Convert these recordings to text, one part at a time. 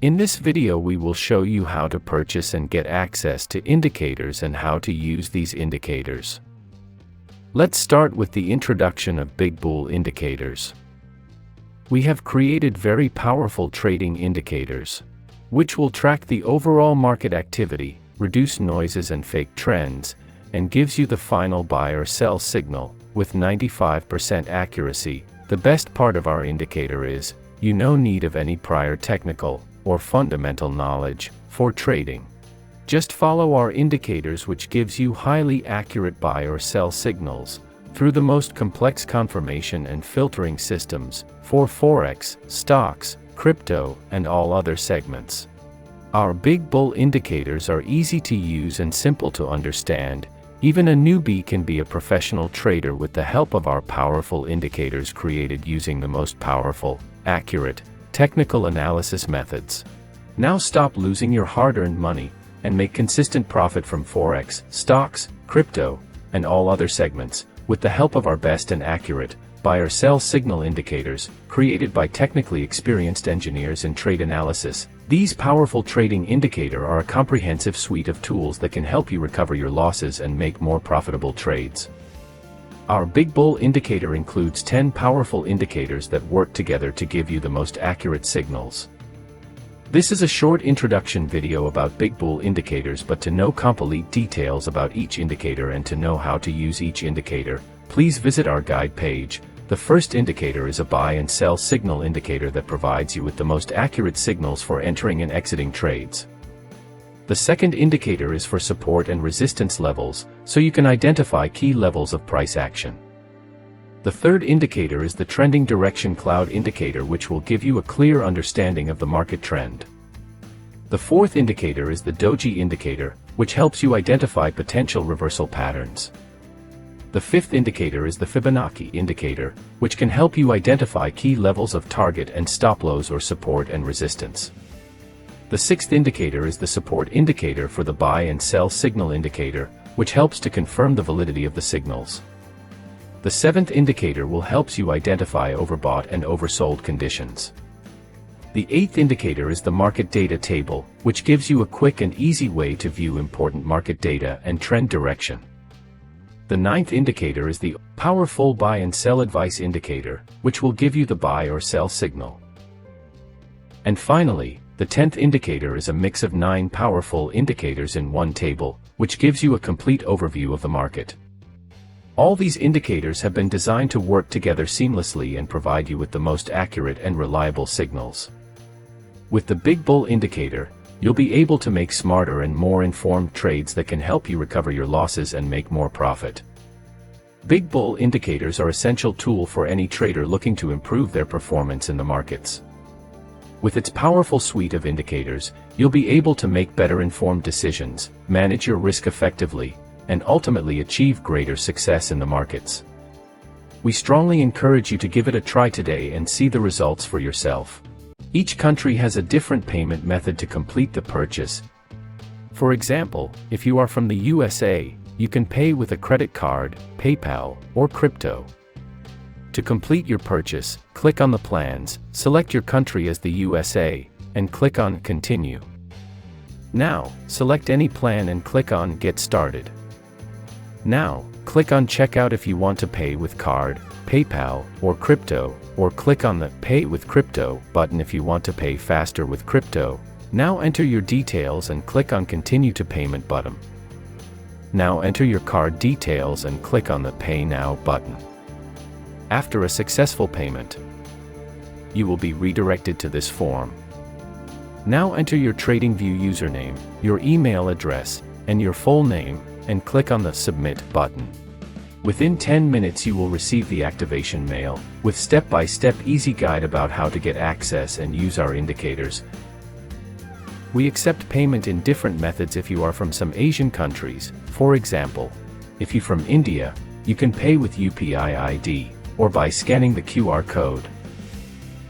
In this video we will show you how to purchase and get access to indicators and how to use these indicators. Let's start with the introduction of Bigbull indicators. We have created very powerful trading indicators, which will track the overall market activity, reduce noises and fake trends, and gives you the final buy or sell signal with 95% accuracy. The best part of our indicator is, no need of any prior technical or fundamental knowledge for trading. Just follow our indicators, which gives you highly accurate buy or sell signals through the most complex confirmation and filtering systems for Forex, stocks, crypto, and all other segments. Our Bigbull indicators are easy to use and simple to understand. Even a newbie can be a professional trader with the help of our powerful indicators created using the most powerful, accurate, technical analysis methods. Now stop losing your hard-earned money and make consistent profit from Forex, stocks, crypto, and all other segments with the help of our best and accurate buy or sell signal indicators created by technically experienced engineers in trade analysis. These powerful trading indicators are a comprehensive suite of tools that can help you recover your losses and make more profitable trades. Our Bigbull indicator includes 10 powerful indicators that work together to give you the most accurate signals. This is a short introduction video about Bigbull indicators, but to know complete details about each indicator and to know how to use each indicator, please visit our guide page. The first indicator is a buy and sell signal indicator that provides you with the most accurate signals for entering and exiting trades. The second indicator is for support and resistance levels, so you can identify key levels of price action. The third indicator is the trending direction cloud indicator, which will give you a clear understanding of the market trend. The fourth indicator is the doji indicator, which helps you identify potential reversal patterns. The fifth indicator is the Fibonacci indicator, which can help you identify key levels of target and stop loss or support and resistance. The sixth indicator is the support indicator for the buy and sell signal indicator, which helps to confirm the validity of the signals. The seventh indicator will help you identify overbought and oversold conditions. The eighth indicator is the market data table, which gives you a quick and easy way to view important market data and trend direction. The ninth indicator is the powerful buy and sell advice indicator, which will give you the buy or sell signal. And finally, the 10th indicator is a mix of 9 powerful indicators in one table, which gives you a complete overview of the market. All these indicators have been designed to work together seamlessly and provide you with the most accurate and reliable signals. With the Bigbull indicator, you'll be able to make smarter and more informed trades that can help you recover your losses and make more profit. Bigbull indicators are an essential tool for any trader looking to improve their performance in the markets. With its powerful suite of indicators, you'll be able to make better informed decisions, manage your risk effectively, and ultimately achieve greater success in the markets. We strongly encourage you to give it a try today and see the results for yourself. Each country has a different payment method to complete the purchase. For example, if you are from the USA, you can pay with a credit card, PayPal, or crypto. To complete your purchase, click on the plans, select your country as the USA, and click on Continue. Now, select any plan and click on Get Started. Now, click on Checkout if you want to pay with card, PayPal, or crypto, or click on the Pay with Crypto button if you want to pay faster with crypto. Now enter your details and click on Continue to Payment button. Now enter your card details and click on the Pay Now button. After a successful payment, you will be redirected to this form. Now enter your Tradingview username, your email address, and your full name, and click on the Submit button. Within 10 minutes you will receive the activation mail, with step-by-step easy guide about how to get access and use our indicators. We accept payment in different methods if you are from some Asian countries. For example, if you're from India, you can pay with UPI ID, or by scanning the QR code.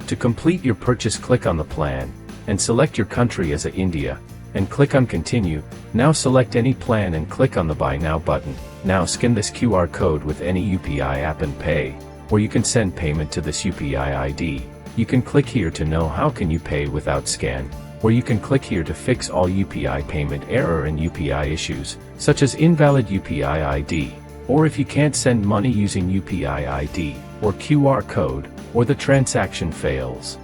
To complete your purchase, click on the plan, and select your country as India, and click on Continue. Now select any plan and click on the Buy Now button. Now scan this QR code with any UPI app and pay, or you can send payment to this UPI ID. You can click here to know how can you pay without scan. where you can click here to fix all UPI payment error and UPI issues, such as invalid UPI ID, or if you can't send money using UPI ID, or QR code, or the transaction fails.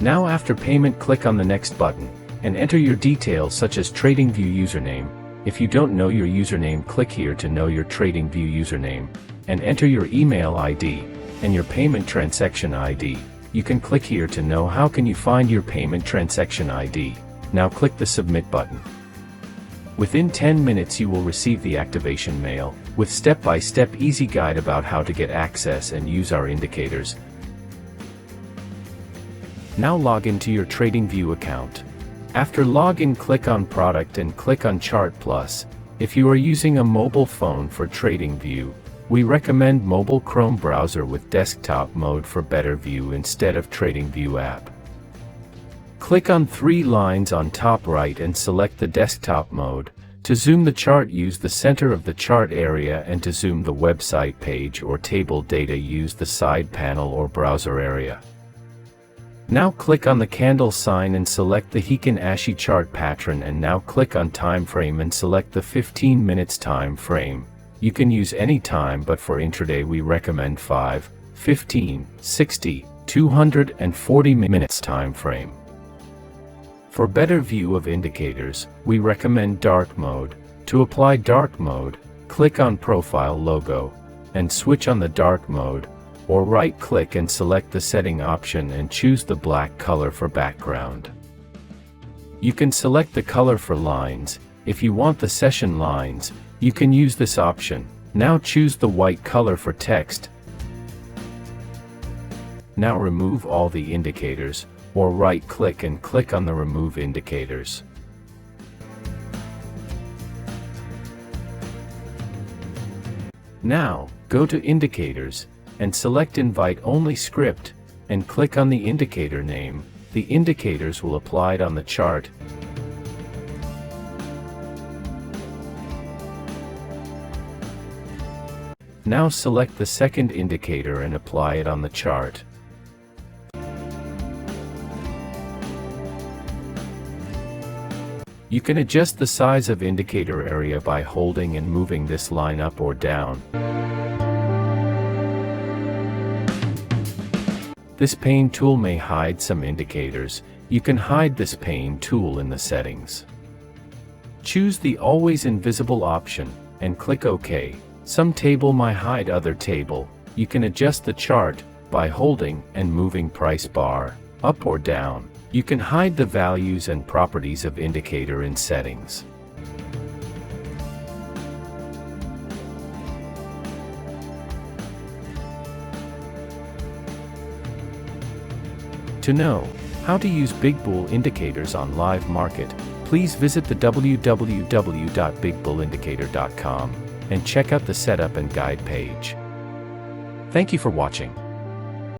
Now after payment, click on the next button, and enter your details such as Tradingview username. If you don't know your username, click here to know your Tradingview username, and enter your email ID, and your payment transaction ID. You can click here to know how can you find your payment transaction ID. Now click the submit button. Within 10 minutes you will receive the activation mail, with step-by-step easy guide about how to get access and use our indicators. Now log into your Tradingview account. After login, click on Product and click on Chart Plus. If you are using a mobile phone for Tradingview, we recommend mobile Chrome browser with desktop mode for better view instead of Tradingview app. Click on 3 lines on top right and select the desktop mode. To zoom the chart, use the center of the chart area, and to zoom the website page or table data, use the side panel or browser area. Now click on the candle sign and select the Heikin Ashi chart pattern, and now click on time frame and select the 15 minutes time frame. You can use any time, but for intraday we recommend 5, 15, 60, 240 minutes time frame. For better view of indicators, we recommend dark mode. To apply dark mode, click on profile logo and switch on the dark mode, or right-click and select the setting option and choose the black color for background. You can select the color for lines. If you want the session lines, you can use this option. Now choose the white color for text. Now remove all the indicators, or right-click and click on the Remove Indicators. Now, go to Indicators, and select Invite Only Script, and click on the indicator name. The indicators will apply it on the chart. Now select the second indicator and apply it on the chart. You can adjust the size of indicator area by holding and moving this line up or down. This pane tool may hide some indicators. You can hide this pane tool in the settings. Choose the Always Invisible option, and click OK. Some table may hide other table. You can adjust the chart by holding and moving price bar up or down. You can hide the values and properties of indicator in settings. To know how to use Bigbull indicators on live market, please visit the www.bigbullindicator.com and check out the setup and guide page. Thank you for watching.